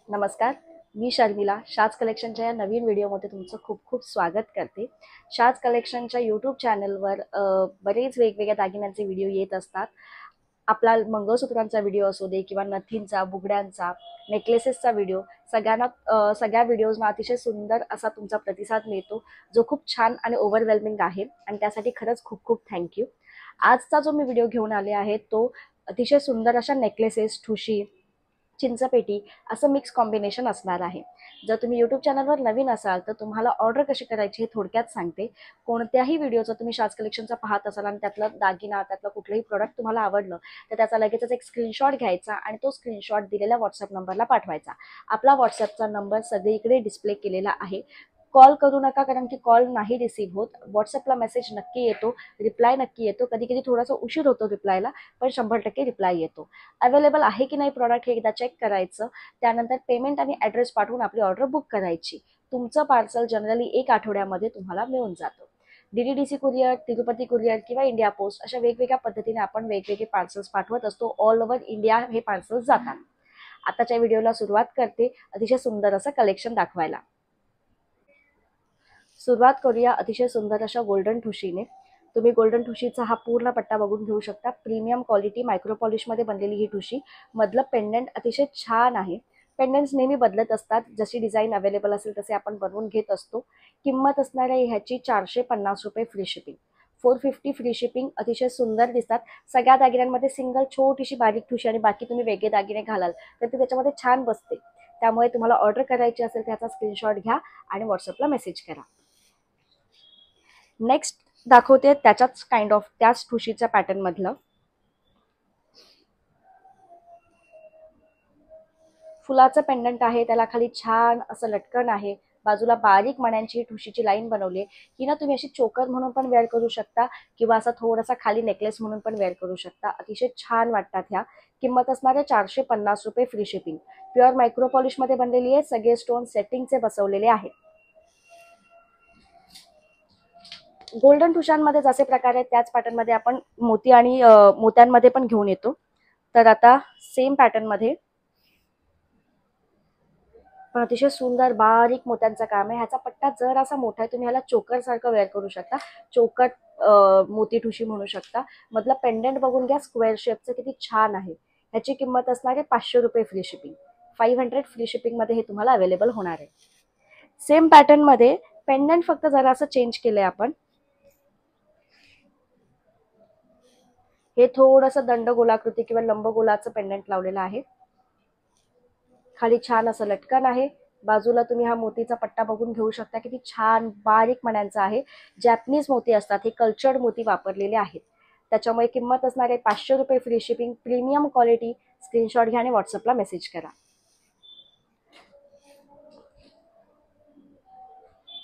नमस्कार, मी शर्मिला शाज कलेक्शनच्या या नवीन व्हिडिओमध्ये तुमचं खूप खूप स्वागत करते। शाज कलेक्शनच्या यूट्यूब चॅनलवर बरेच वेगवेगळ्या दागिन्यांचे व्हिडिओ येत असतात। आपला मंगळसूत्रांचा व्हिडिओ असू दे किंवा नथींचा, बुगड्यांचा, नेकलेसेसचा व्हिडिओ, सगळ्या व्हिडिओजना अतिशय सुंदर असा तुमचा प्रतिसाद मिळतो, जो खूप छान आणि ओव्हरवेल्मिंग आहे आणि त्यासाठी खरंच खूप खूप थँक्यू। आजचा जो मी व्हिडिओ घेऊन आले आहे तो अतिशय सुंदर अशा नेकलेसेस, ठुशी, चिंचपेटी असं मिक्स कॉम्बिनेशन असणार आहे। जर तुम्ही यूट्यूब चॅनलवर नवीन असाल तर तुम्हाला ऑर्डर कशी करायची हे थोडक्यात सांगते। कोणत्याही व्हिडिओचा तुम्ही शाज कलेक्शनचा पाहत असाल आणि त्यातला दागिना, त्यातलं कुठलंही प्रोडक्ट तुम्हाला आवडलं तर त्याचा लगेचच एक स्क्रीनशॉट घ्यायचा आणि तो स्क्रीनशॉट दिलेल्या व्हॉट्सअप नंबरला पाठवायचा। आपला व्हॉट्सअपचा नंबर सगळीकडे डिस्प्ले केलेला आहे। कॉल करू नका, कारण की कॉल नाही रिसीव्ह होत। व्हॉट्सअपला मेसेज नक्की येतो, रिप्लाय नक्की येतो। कधी कधी थोडासा उशीर होतो रिप्लायला, पण 100% रिप्लाय येतो। अवेलेबल आहे की नाही प्रोडक्ट हे एकदा चेक करायचं, त्यानंतर पेमेंट आणि ॲड्रेस पाठवून आपली ऑर्डर बुक करायची। तुमचं पार्सल जनरली 1 आठवड्यामध्ये तुम्हाला मिळून जातं। DDDC कुरिअर, तिरुपती कुरिअर किंवा इंडिया पोस्ट अशा वेगवेगळ्या पद्धतीने आपण वेगवेगळे पार्सल्स पाठवत असतो। ऑल ओव्हर इंडिया हे पार्सल्स जातात। आताच्या व्हिडिओला सुरुवात करते अतिशय सुंदर असं कलेक्शन दाखवायला। सुरुवात करूया अतिशय सुंदर अशा गोल्डन ठुशीने। तुम्ही गोल्डन ठुशीचा हा पूर्ण पट्टा बघून घेऊ शकता। प्रीमियम क्वालिटी मायक्रो पॉलिशमध्ये बनलेली ही ठुशी। मधलं पेंडंट अतिशय छान आहे। पेंडंट्स नेहमी बदलत असतात, जशी डिझाईन अवेलेबल असेल तसे आपण बनवून घेत असतो। किंमत असणार आहे ह्याची ₹450 फ्री शिपिंग, 450 फ्री शिपिंग। अतिशय सुंदर दिसतात। सगळ्या दागिन्यांमध्ये सिंगल छोटीशी बारीक ठुशी आणि बाकी तुम्ही वेगळे दागिने घालाल तर ते त्याच्यामध्ये छान बसते। त्यामुळे तुम्हाला ऑर्डर करायची असेल त्याचा स्क्रीनशॉट घ्या आणि व्हॉट्सअपला मेसेज करा। नेक्स्ट दाखवते त्याच्याच काइंड ऑफ त्याच ठुशीच्या पॅटर्न मधलं फुलाचं पेंडंट आहे। त्याला खाली छान असं लटकन आहे। बाजूला बारीक मण्यांची ठुशीची लाईन बनवली आहे। ही ना तुम्ही अशी चोकर म्हणून पण वेअर करू शकता किंवा असा थोडासा खाली नेकलेस म्हणून पण वेअर करू शकता। अतिशय छान वाटतात ह्या। किंमत असणार आहे ₹450 free shipping. Pure micro polish मध्ये बनलेली आहे। सगळे स्टोन सेटिंगचे बसवलेले आहेत। गोल्डन ठुशांमध्ये जसे प्रकार आहेत त्याच पॅटर्न मध्ये आपण मोती आणि मोत्यांमध्ये पण घेऊन येतो। तर आता सेम पॅटर्न मध्ये पण अतिशय सुंदर बारीक मोत्यांचं काम आहे। ह्याचा पट्टा जरासा मोठा आहे, तुम्ही ह्याला चोकर सारखं वेअर करू शकता। चोकर मोती ठुशी म्हणू शकता। मधला पेंडंट बघून घ्या, स्क्वेअर शेपचं किती छान आहे। ह्याची किंमत असणार आहे ₹500 फ्री शिपिंग। 500 फ्री शिपिंग मध्ये हे तुम्हाला अवेलेबल होणार आहे। सेम पॅटर्न मध्ये पेंडंट फक्त जरासं चेंज केलंय आपण। हे थोडंसं दंडगोलाकृती किंवा लंबगोलाचं पेंडंट लावलेलं आहे। खाली छान असं लटकन आहे। बाजूला तुम्ही हा मोतीचा पट्टा बघून घेऊ शकता, किती छान बारीक मण्यांचा आहे। जॅपनीज मोती असतात, हे कल्चर्ड मोती वापरलेले आहेत। त्याच्यामुळे किंमत असणार आहे ₹500 free shipping. Premium quality. Screenshot घ्या आणि व्हॉट्सअपला मेसेज करा।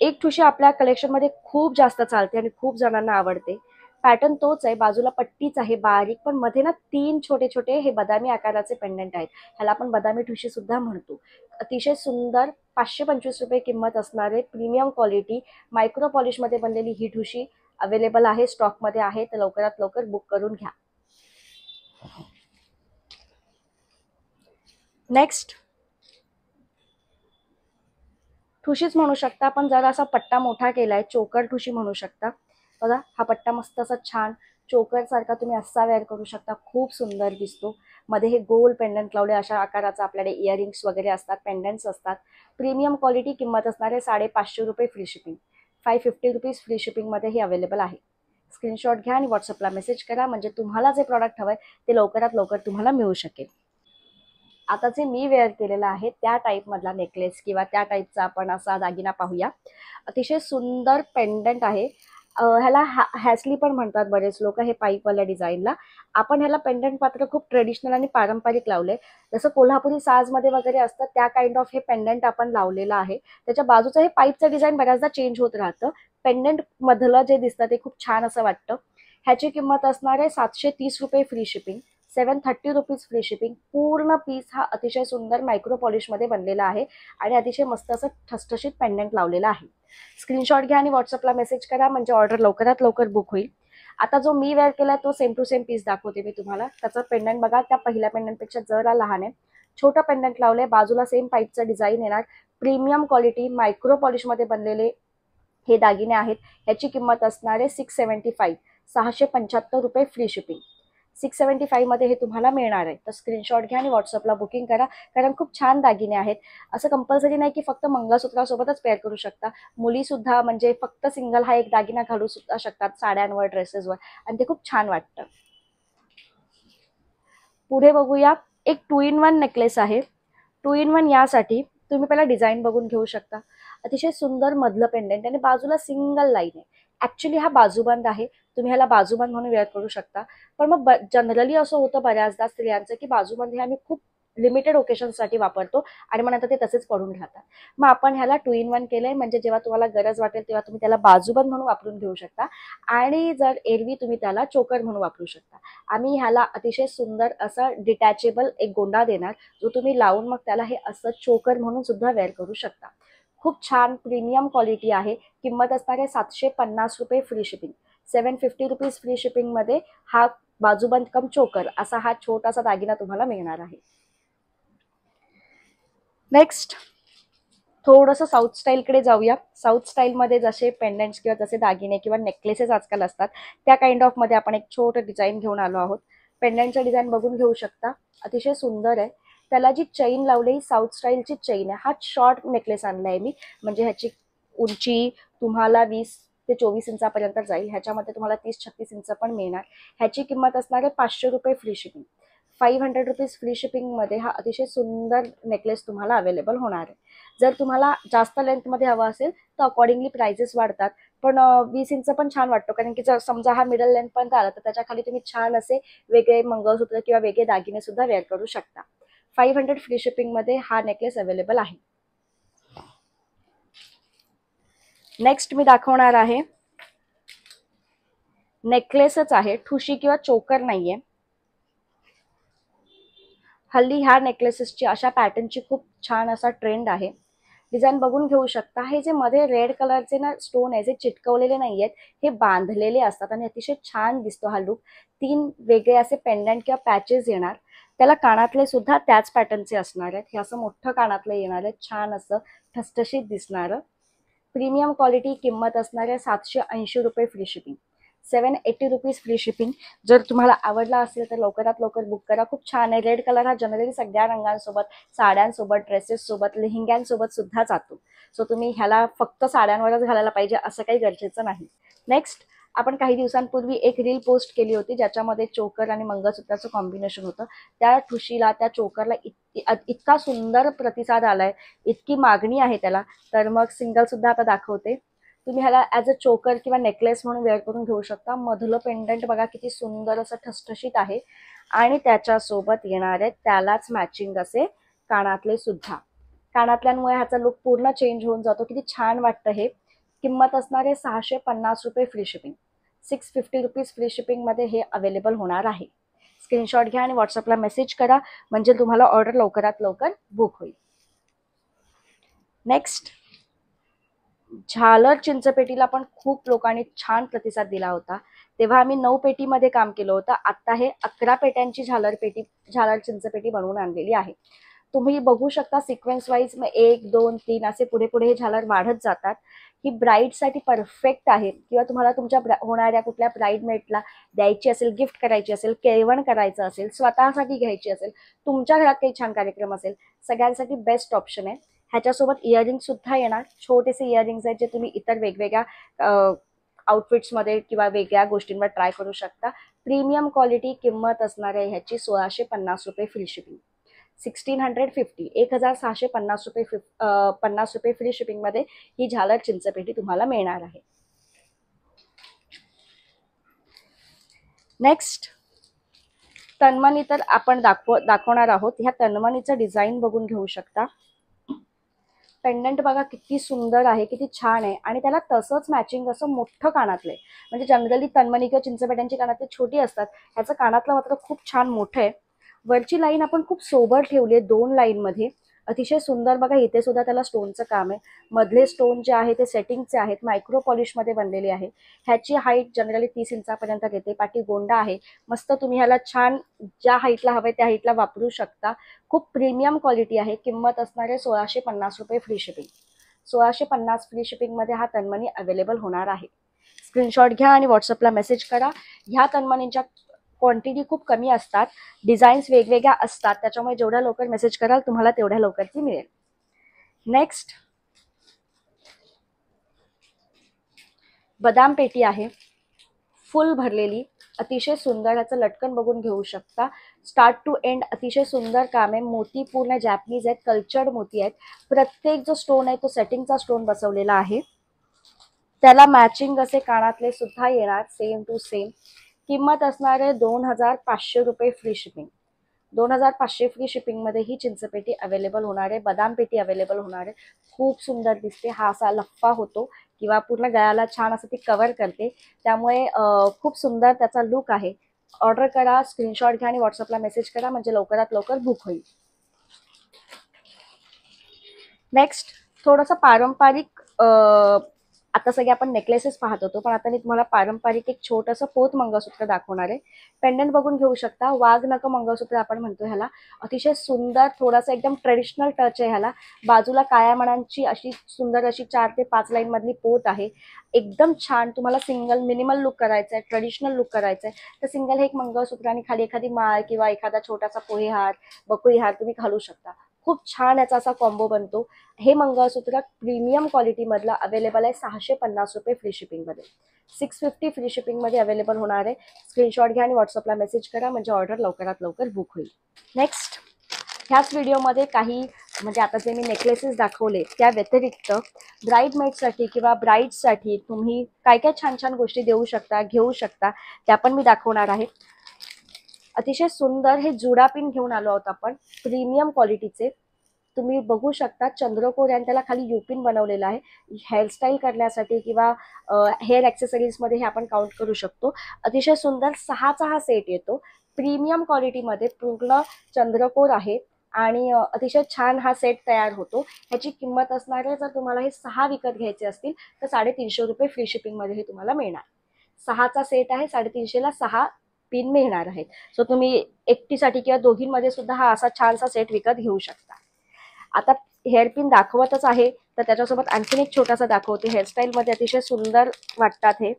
एक ठुशी आपल्या कलेक्शनमध्ये खूप जास्त चालते आणि खूप जणांना आवडते। पॅटर्न तोच आहे, बाजूला पट्टीच आहे बारीक, पण मध्ये ना 3 छोटे छोटे हे बदामी आकाराचे पेंडंट आहेत। ह्याला आपण बदामी ठुशी सुद्धा म्हणतो। अतिशय सुंदर ₹525 किंमत असणारे प्रीमियम क्वालिटी मायक्रो पॉलिशमध्ये बनलेली ही ठुशी अवेलेबल आहे, स्टॉकमध्ये आहे। तर लवकरात लवकर बुक करून घ्या। नेक्स्ट ठुशीच म्हणू शकता, पण जरा असा पट्टा मोठा केलाय, चोकर ठुशी म्हणू शकता। बघा हा पट्टा मस्त असा छान चोकर सारखा तुम्ही असा वेअर करू शकता, खूप सुंदर दिसतो। मध्ये हे गोल पेंडंट लावले, अशा आकाराचा आपल्याकडे इयरिंग्स वगैरे असतात, पेंडंट्स असतात। Premium quality. किंमत असणार आहे ₹550 फ्री शिपिंग। 550 फ्री शिपिंग मध्ये हे अवेलेबल आहे। स्क्रीनशॉट घ्या आणि व्हॉट्सअपला मेसेज करा, म्हणजे तुम्हाला जे प्रॉडक्ट हवंय ते लवकरात लवकर तुम्हाला मिळू शकेल। आता जे मी वेअर केलेला आहे त्या टाईप मधला नेकलेस किंवा त्या टाईपचा आपण असा दागिना पाहूया। अतिशय सुंदर पेंडंट आहे। ह्याला हॅसली पण म्हणतात बरेच लोक, हे पाईपवाल्या डिझाईनला। आपण ह्याला पेंडंट पात्र खूप ट्रेडिशनल आणि पारंपरिक लावले, जसं कोल्हापुरी साजमध्ये वगैरे असतं त्या काइंड ऑफ हे पेंडंट आपण लावलेलं आहे। त्याच्या बाजूचं हे पाईपचं डिझाईन बऱ्याचदा चेंज होत राहतं। पेंडंट मधलं जे दिसतं ते खूप छान असं वाटतं। ह्याची किंमत असणार आहे ₹730 फ्री शिपिंग। 730 free shipping. पूर्ण पीस हा अतिशय सुंदर मायक्रो पॉलिशमध्ये बनलेला आहे आणि अतिशय मस्त असं ठसठशीत पेंडंट लावलेला आहे। स्क्रीनशॉट घ्या आणि व्हॉट्सअपला मेसेज करा, म्हणजे ऑर्डर लवकरात लवकर बुक होईल। आता जो मी वेअर केला तो सेम टू सेम पीस दाखवते मी तुम्हाला। त्याचा पेंडंट बघा, त्या पहिल्या पेंडंटपेक्षा जरा लहान आहे। छोटं पेंडंट लावलंय, बाजूला सेम पाईपचं डिझाईन येणार. प्रीमियम क्वालिटी मायक्रो पॉलिशमध्ये बनलेले हे दागिने आहेत. याची किंमत असणार आहे 675, 675 रुपये फ्री शिपिंग. 675 मध्ये हे तुम्हाला मिळणार आहे. तर स्क्रीनशॉट घ्या आणि व्हॉट्सअपला बुकिंग करा, कारण खूप छान दागिने आहेत. असं कंपल्सरी नाही की फक्त मंगळसूत्रासोबतच पेअर करू शकता. मुली सुद्धा म्हणजे फक्त सिंगल हा एक दागिना घालू सुद्धा शकतात साड्यांवर, ड्रेसेसवर, आणि ते खूप छान वाटतं. पुढे बघूया, एक 2 in 1 नेकलेस आहे. 2 in 1 यासाठी तुम्ही पहिला डिझाईन बघून घेऊ शकता. अतिशय सुंदर मधलं पेंडेंट आणि बाजूला सिंगल लाईन आहे. ऍक्च्युली हा बाजूबंद आहे, तुम्ही ह्याला बाजूबंद म्हणून वेअर करू शकता. पण मग जनरली असं होतं बऱ्याचदा स्त्रियांचं की बाजूबंद हे आम्ही खूप लिमिटेड ओकेशनसाठी वापरतो आणि मग नंतर ते तसेच पडून राहतात. मग आपण ह्याला 2 in 1 केलंय, म्हणजे जेव्हा तुम्हाला गरज वाटेल तेव्हा तुम्ही त्याला बाजूबंद म्हणून वापरून घेऊ शकता आणि जर एरवी तुम्ही त्याला चोकर म्हणून वापरू शकता. आम्ही ह्याला अतिशय सुंदर असं डिटॅचेबल एक गोंडा देणार, जो तुम्ही लावून मग त्याला हे असं चोकर म्हणून सुद्धा वेअर करू शकता. खूप छान प्रीमियम क्वालिटी आहे. किंमत असणार आहे 750 रुपये free shipping. 750 rupees free shipping मध्ये हा बाजूबंद कम चोकर असा हा छोटासा दागिना तुम्हाला मिळणार आहे. नेक्स्ट थोडंसं साऊथ स्टाईलकडे जाऊया. साऊथ स्टाईलमध्ये जसे पेंडंट्स किंवा जसे दागिने किंवा नेकलेसेस आजकाल असतात त्या काइंड ऑफ मध्ये आपण एक छोटं डिझाईन घेऊन आलो आहोत. पेंडंटचं डिझाईन बघून घेऊ शकता, अतिशय सुंदर आहे. त्याला जी चेन लावली साऊथ स्टाईलची चेन आहे. हा शॉर्ट नेकलेस आणलाय मी, म्हणजे ह्याची उंची तुम्हाला 20 ते 24 इंचापर्यंत जाईल. ह्याच्यामध्ये तुम्हाला 30-36 इंच पण मिळणार. ह्याची किंमत असणार आहे 500 रुपये फ्री शिपिंग. 500 रुपीज फ्री शिपिंगमध्ये हा अतिशय सुंदर नेकलेस तुम्हाला अवेलेबल होणार आहे. जर तुम्हाला जास्त लेंथमध्ये हवा असेल तर अकॉर्डिंगली प्राइजेस वाढतात, पण 20 इंच पण छान वाटतो, कारण की जर समजा हा मिडल लेंथपर्यंत आला तर त्याच्या खाली तुम्ही छान असे वेगळे मंगळसूत्र किंवा वेगळे दागिने सुद्धा वेअर करू शकता. 500 फ्री शिपिंगमध्ये हा नेकलेस अवेलेबल आहे. नेक्स्ट मी दाखवणार आहे नेकलेसच आहे, ठुशी किंवा चोकर नाहीये. हल्ली ह्या नेकलेसेसची अशा पॅटर्नची खूप छान असा ट्रेंड आहे. डिझाईन बघून घेऊ शकता. हे जे मध्ये रेड कलरचे ना स्टोन आहे, जे चिटकवलेले नाहीयेत, हे बांधलेले असतात आणि अतिशय छान दिसतो हा लुक. 3 वेगळे असे पेंडंट किंवा पॅचेस येणार. त्याला कानातले सुद्धा त्याच पॅटर्नचे असणार आहेत. हे असं मोठं कानातलं येणार आहे, छान असं ठसठशीत दिसणारं. Premium quality. किंमत असणार आहे 780 रुपये free shipping. 780 rupees free shipping. जर तुम्हाला आवडला असेल तर लवकरात लवकर बुक करा. खूप छान आहे. रेड कलर हा जनरली सगळ्या रंगांसोबत, साड्यांसोबत, ड्रेसेससोबत, लेहिंग्यांसोबत सुद्धा जातो. सो तुम्ही ह्याला फक्त साड्यांवरच घालायला पाहिजे असं काही गरजेचं नाही. नेक्स्ट आपण काही दिवसांपूर्वी एक रील पोस्ट केली होती ज्याच्यामध्ये चोकर आणि मंगळसूत्राचं कॉम्बिनेशन होतं. त्या ठुशीला, त्या चोकरला इतका सुंदर प्रतिसाद आलाय, इतकी मागणी आहे त्याला, तर मग सिंगल सुद्धा आता दाखवते. तुम्ही ह्याला ॲज अ चोकर किंवा नेकलेस म्हणून वेअर करून घेऊ शकता. मधलं पेंडंट बघा किती सुंदर असं ठसठशीत आहे आणि त्याच्यासोबत येणार आहे त्यालाच मॅचिंग असे कानातले सुद्धा. कानातल्यांमुळे ह्याचा लुक पूर्ण चेंज होऊन जातो. किती छान वाटतं हे. किंमत असणार आहे 650 रुपये फ्री शिपिंग. 650 रुपीज फ्री शिपिंगमध्ये हे अवेलेबल होणार आहे. स्क्रीनशॉट घ्या आणि व्हॉट्सअपला मेसेज करा, म्हणजे तुम्हाला ऑर्डर लवकरात लवकर बुक होईल. नेक्स्ट झालर चिंचपेटीला पण खूप लोकांनी छान प्रतिसाद दिला होता. तेव्हा आम्ही 9 पेटीमध्ये काम केलं होतं. आता हे 11 पेट्यांची झालर चिंचपेटी बनवून आणलेली आहे. तुम्ही बघू शकता सिक्वेन्स वाईज 1, 2, 3 असे पुढे पुढे हे झालर वाढत जातात. ही ब्राईडसाठी परफेक्ट आहे, किंवा तुम्हाला तुमच्या होणाऱ्या कुठल्या ब्राईडमेटला द्यायची असेल, गिफ्ट करायची असेल, केळवण करायचं असेल, स्वतःसाठी घ्यायची असेल, तुमच्या घरात काही छान कार्यक्रम असेल, सगळ्यांसाठी बेस्ट ऑप्शन आहे. ह्याच्यासोबत इयरिंग सुद्धा येणार. छोटेसे इयरिंग्स आहेत जे तुम्ही इतर वेगवेगळ्या आउटफिट्समध्ये किंवा वेगळ्या गोष्टींवर ट्राय करू शकता. Premium quality. किंमत असणार आहे ह्याची 1650 रुपये फ्री शिपिंग. 1650, 1650 रुपये 50 रुपये फ्री शिपिंगमध्ये ही झालर चिंचपेटी तुम्हाला मिळणार आहे. नेक्स्ट तन्मणी तर आपण दाखवणार आहोत. ह्या तन्मणीचं डिझाईन बघून घेऊ शकता. पेंडंट बघा किती सुंदर आहे, किती छान आहे, आणि त्याला तसंच मॅचिंग असं मोठं कानातलं आहे. म्हणजे जनरली तन्मणी किंवा चिंचपेट्यांची कानातली छोटी असतात, ह्याचं कानातलं मात्र खूप छान मोठं आहे. वरची लाईन आपण खूप सोबर ठेवली आहे 2 लाईनमध्ये, अतिशय सुंदर बघा, इथे सुद्धा त्याला स्टोनचं काम आहे. मधले स्टोन जे आहे ते सेटिंगचे आहेत, मायक्रो पॉलिशमध्ये बनलेले आहे. ह्याची हाईट जनरली 30 इंचापर्यंत घेते. पाठी गोंडा आहे. मस्त तुम्ही ह्याला छान ज्या हाईटला हवे त्या हाईटला वापरू शकता. खूप प्रीमियम क्वालिटी आहे. किंमत असणार आहे 1650 रुपये फ्री शिपिंग. 1650 फ्री शिपिंगमध्ये हा तन्मणी अवेलेबल होणार आहे. स्क्रीनशॉट घ्या आणि व्हॉट्सअपला मेसेज करा. ह्या तन्मणींच्या क्वांटिटी खूप कमी असतात, डिझाईन्स वेगवेगळ्या असतात, त्याच्यामुळे जेवढ्या लवकर मेसेज कराल तुम्हाला तेवढ्या लवकर ती मिळेल. नेक्स्ट बदाम पेटी आहे, फुल भरलेली, अतिशय सुंदर. ह्याचं लटकन बघून घेऊ शकता. स्टार्ट टू एंड अतिशय सुंदर काम आहे. मोती पूर्ण जॅपनीज आहेत, कल्चर्ड मोती आहेत. प्रत्येक जो स्टोन आहे तो सेटिंगचा स्टोन बसवलेला आहे. त्याला मॅचिंग असे कानातले सुद्धा येणार, सेम टू सेम. किंमत असणार आहे 2500 रुपये फ्री शिपिंग. 2500 फ्री शिपिंगमध्ये ही चिंचपेटी अवेलेबल होणार आहे. बदाम पेटी अवेलेबल होणार आहे. खूप सुंदर दिसते. हा असा लफ्फा होतो किंवा पूर्ण गळ्याला छान असं ती कव्हर करते, त्यामुळे खूप सुंदर त्याचा लुक आहे. ऑर्डर करा, स्क्रीनशॉट घ्या आणि व्हॉट्सअपला मेसेज करा, म्हणजे लवकरात लवकर बुक होईल. नेक्स्ट थोडंसं पारंपरिक, आता सगळे आपण नेकलेसेस पाहत होतो, पण आता मी तुम्हाला पारंपरिक एक छोटंसं पोत मंगळसूत्र दाखवणार आहे. पेंडंट बघून घेऊ शकता. वाघ नख मंगळसूत्र आपण म्हणतो ह्याला. अतिशय सुंदर, थोडासा एकदम ट्रेडिशनल टच आहे ह्याला. बाजूला काळ्या मण्यांची अशी सुंदर अशी 4 ते 5 लाईन मधली पोत आहे. एकदम छान. तुम्हाला सिंगल मिनिमल लुक करायचा आहे, ट्रेडिशनल लुक करायचा आहे, तर सिंगल हे एक मंगळसूत्र आणि खाली एखादी माळ किंवा एखादा छोटासा पोहे हार, बकुळी हार तुम्ही घालू शकता. खूप छान याचा असा कॉम्बो बनतो. हे मंगळसूत्र प्रीमियम क्वालिटी मधलं अवेलेबल आहे 650 रुपये फ्री शिपिंगमध्ये. 650 फ्री शिपिंगमध्ये अवेलेबल होणार आहे. स्क्रीनशॉट घ्या आणि व्हॉट्सअपला मेसेज करा, म्हणजे ऑर्डर लवकरात लवकर बुक होईल. नेक्स्ट ह्याच व्हिडिओमध्ये काही, म्हणजे आता जे मी नेकलेसेस दाखवले त्या व्यतिरिक्त ब्राईडमेडसाठी किंवा ब्राईड्ससाठी तुम्ही काय काय छान छान गोष्टी देऊ शकता, घेऊ शकता, त्या पण मी दाखवणार आहे. अतिशय सुंदर हे जुडा पिन घेऊन आलो आहोत आपण, प्रीमियम क्वालिटीचे. तुम्ही बघू शकता चंद्रकोर आणि त्याला खाली युपिन बनवलेला आहे. हेअरस्टाईल करण्यासाठी किंवा हेअर ॲक्सेसरीजमध्ये हे आपण काउंट करू शकतो. अतिशय सुंदर 6चा हा सेट येतो. प्रीमियम क्वालिटीमध्ये पूर्ण चंद्रकोर आहे आणि अतिशय छान हा सेट तयार होतो. ह्याची किंमत असणार आहे, जर तुम्हाला हे 6 विकत घ्यायचे असतील तर 350 रुपये फ्री शिपिंगमध्ये हे तुम्हाला मिळणार. 6चा सेट आहे, 350ला 6 पिन मिळणार आहेत. सो तुम्ही एकटीसाठी किंवा दोघींमध्ये सुद्धा हा असा छानसा सेट विकत घेऊ शकता. आता हेअरपिन दाखवतच आहे, तर त्याच्यासोबत आणखीन एक छोटासा दाखवते. हेअरस्टाईलमध्ये अतिशय सुंदर वाटतात हे.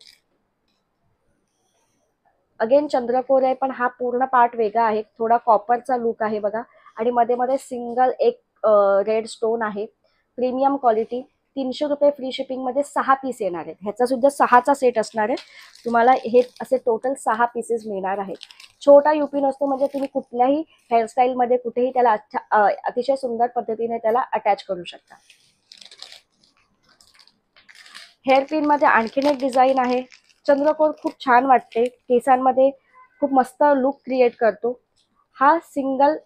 अगेन चंद्रकोर आहे, पण हा पूर्ण पार्ट वेगळा आहे. थोडा कॉपरचा लुक आहे बघा, आणि मध्ये मध्ये सिंगल एक रेड स्टोन आहे. Premium quality. 300 रुपये फ्री शिपिंगमध्ये 6 पीस येणार आहेत. ह्याचा सुद्धा 6चा सेट असणार आहे. तुम्हाला हे असे टोटल 6 पीसेस मिळणार आहेत. छोटा युपिन असतो, म्हणजे तुम्ही कुठल्याही हेअरस्टाईलमध्ये कुठेही त्याला अतिशय सुंदर पद्धतीने त्याला अटॅच करू शकता. हेअरपिनमध्ये आणखीन एक डिझाईन आहे. चंद्रकोर खूप छान वाटते, केसांमध्ये खूप मस्त लुक क्रिएट करतो. हा सिंगल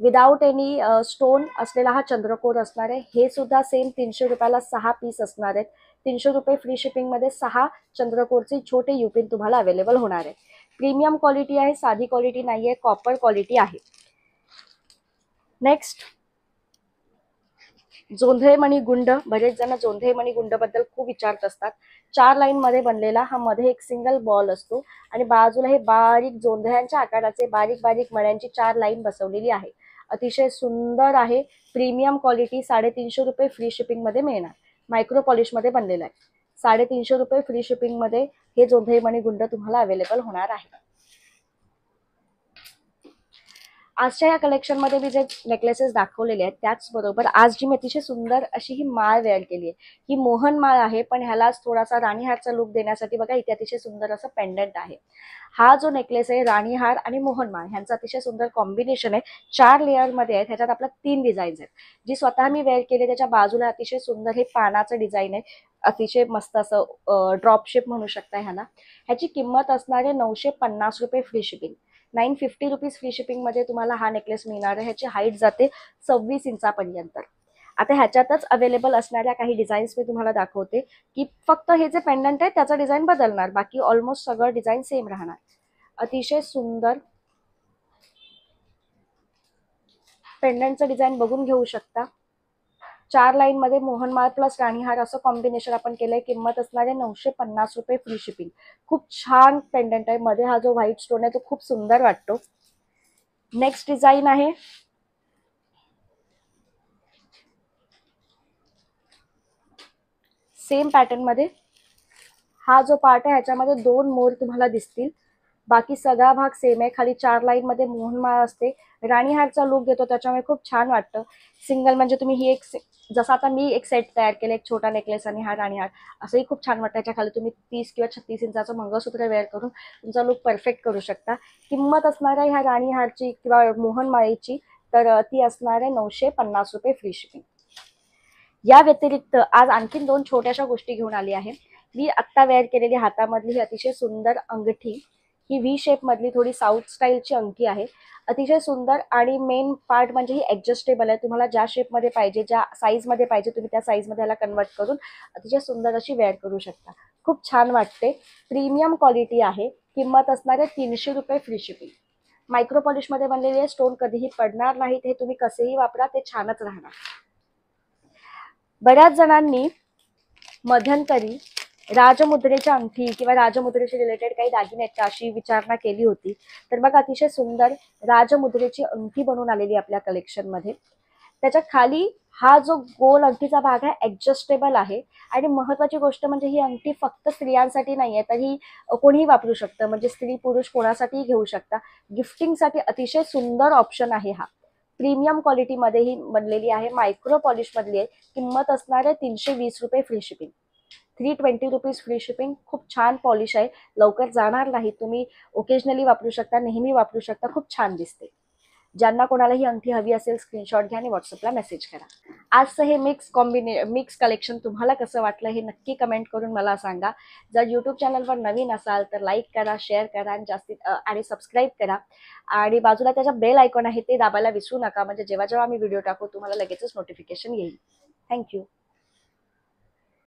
विदाउट एनी स्टोन असलेला हा चंद्रकोर असणार आहे. हे सुद्धा सेम 300 रुपयाला 6 पीस असणार आहेत. 300 रुपये फ्री शिपिंगमध्ये 6 चंद्रकोरचे छोटे युपिन तुम्हाला अवेलेबल होणार आहे. प्रीमियम क्वालिटी आहे, साधी क्वालिटी नाही आहे, कॉपर क्वालिटी आहे. नेक्स्ट जोंधळे मणिगुंड. बरेच जण जोंधळे मणिगुंडबद्दल खूप विचारत असतात. 4 लाईन मध्ये बनलेला हा, मध्ये एक सिंगल बॉल असतो आणि बाजूला हे बारीक जोंधळ्यांच्या आकाराचे बारीक बारीक मण्यांची 4 लाईन बसवलेली आहे. अतिशय सुंदर आहे. Premium quality. 350 रुपये फ्री शिपिंगमध्ये मिळणार. मायक्रो पॉलिशमध्ये बनलेला आहे. 350 रुपये फ्री शिपिंगमध्ये हे जोंधळे मणिगुंड तुम्हाला अवेलेबल होणार आहे. आजच्या या कलेक्शनमध्ये मी जे नेकलेसेस दाखवलेले आहेत त्याचबरोबर आज जी मी अतिशय सुंदर अशी ही माळ वेअर केली आहे, ही मोहन माळ आहे, पण ह्यालाच थोडासा राणीहारचा लुक देण्यासाठी बघा इथे अतिशय सुंदर असं पेंडंट आहे. हा जो नेकलेस आहे राणीहार आणि मोहन माळ ह्यांचं अतिशय सुंदर कॉम्बिनेशन आहे. 4 लेअरमध्ये आहे. ह्याच्यात आपल्या 3 डिझाईन्स आहेत. जी स्वतः मी वेअर केली त्याच्या बाजूला अतिशय सुंदर हे पानाचं डिझाईन आहे. अतिशय मस्त असं ड्रॉप शेप म्हणू शकता ह्याला. ह्याची किंमत असणार आहे 950 रुपये फ्री शिपिंग. 950 रुपीज फ्री शिपिंगमध्ये तुम्हाला हा नेकलेस मिळणार आहे. ह्याची हाईट जाते 26 इंचापर्यंत. आता ह्याच्यातच अवेलेबल असणाऱ्या काही डिझाईन्स मी तुम्हाला दाखवते, की फक्त हे जे पेंडंट आहे त्याचं डिझाईन बदलणार, बाकी ऑलमोस्ट सगळं डिझाईन सेम राहणार. अतिशय सुंदर पेंडंटचं डिझाईन बघून घेऊ शकता. 4 लाईन मध्ये मोहनमाळ प्लस राणीहार असं कॉम्बिनेशन आपण केलंय. किंमत असणार आहे 950 रुपये, फ्री शिपिंग. खूप छान पेंडंट आहे. मध्ये हा जो व्हाईट स्टोन आहे तो खूप सुंदर वाटतो. नेक्स्ट डिझाईन आहे सेम पॅटर्न मध्ये. हा जो पार्ट आहे ह्याच्यामध्ये 2 मोर तुम्हाला दिसतील. बाकी सगळा भाग सेम आहे. खाली 4 लाईन मध्ये मोहनमाळ असते. राणीहारचा लुक देतो, त्याच्यामुळे खूप छान वाटतं. सिंगल म्हणजे तुम्ही ही एक, जसं आता मी एक सेट तयार केलं, एक छोटा नेकलेस आणि हा राणीहार, असंही खूप छान वाटतं. त्याच्या खाली तुम्ही 30 किंवा 36 इंचाचं मंगळसूत्र वेअर करून तुमचा लुक परफेक्ट करू शकता. किंमत असणार आहे ह्या राणीहारची किंवा मोहनमाळीची तर ती असणार आहे 950 रुपये, फ्री शिपिंग. या व्यतिरिक्त आज आणखीन 2 छोट्याशा गोष्टी घेऊन आली आहे. मी आत्ता वेअर केलेली हातामधली ही अतिशय सुंदर अंगठी, ही व्ही शेप मधली थोडी साऊथ स्टाईलची अंगठी आहे. अतिशय सुंदर आणि मेन पार्ट म्हणजे ही ऍडजस्टेबल आहे. तुम्हाला ज्या शेपमध्ये पाहिजे, ज्या साईजमध्ये पाहिजे, तुम्ही त्या साईजमध्ये याला कन्वर्ट करून अतिशय सुंदर अशी वेअर करू शकता. खूप छान वाटते. प्रीमियम क्वालिटी आहे. किंमत असणार आहे 300 रुपये, फ्री शिपिंग. मायक्रो पॉलिशमध्ये बनलेले स्टोन कधीही पडणार नाहीत. हे तुम्ही कसेही वापरा, ते छानच राहणार. बऱ्याच जणांनी मध्यंतरी राजमुद्रेच्या अंगठी किंवा राजमुद्रेशी रिलेटेड काही दागिने आहेत का अशी विचारणा केली होती. तर बघा, अतिशय सुंदर राजमुद्रेची अंगठी बनवून आलेली आपल्या कलेक्शन मध्ये. त्याच्या खाली हा जो गोल अंगठीचा भाग आहे ऍडजस्टेबल आहे. आणि महत्वाची गोष्ट म्हणजे ही अंगठी फक्त स्त्रियांसाठी नाहीये, तर ही कोणीही वापरू शकतं. म्हणजे स्त्री पुरुष कोणासाठीही घेऊ शकता. गिफ्टिंगसाठी अतिशय सुंदर ऑप्शन आहे हा. प्रीमियम क्वालिटीमध्ये ही बनलेली आहे. मायक्रो पॉलिश मधली आहे. किंमत असणार आहे 320 रुपये, free shipping. 320 rupees, free shipping. खूप छान पॉलिश आहे. लवकर जाणार नाही. तुम्ही ओकेजनली वापरू शकता, नेहमी वापरू शकता. खूप छान दिसते. ज्यांना कोणाला ही अंगठी हवी असेल स्क्रीनशॉट घ्या आणि व्हॉट्सअपला मेसेज करा. आजचं हे मिक्स कलेक्शन तुम्हाला कसं वाटलं हे नक्की कमेंट करून मला सांगा. जर यूट्यूब चॅनलवर नवीन असाल तर लाईक करा, शेअर करा आणि आणि सबस्क्राईब करा. आणि बाजूला त्याच्या बेल आयकॉन आहे ते दाबायला विसरू नका, म्हणजे जेव्हा जेव्हा आम्ही व्हिडिओ टाकू तुम्हाला लगेचच नोटिफिकेशन येईल. थँक्यू.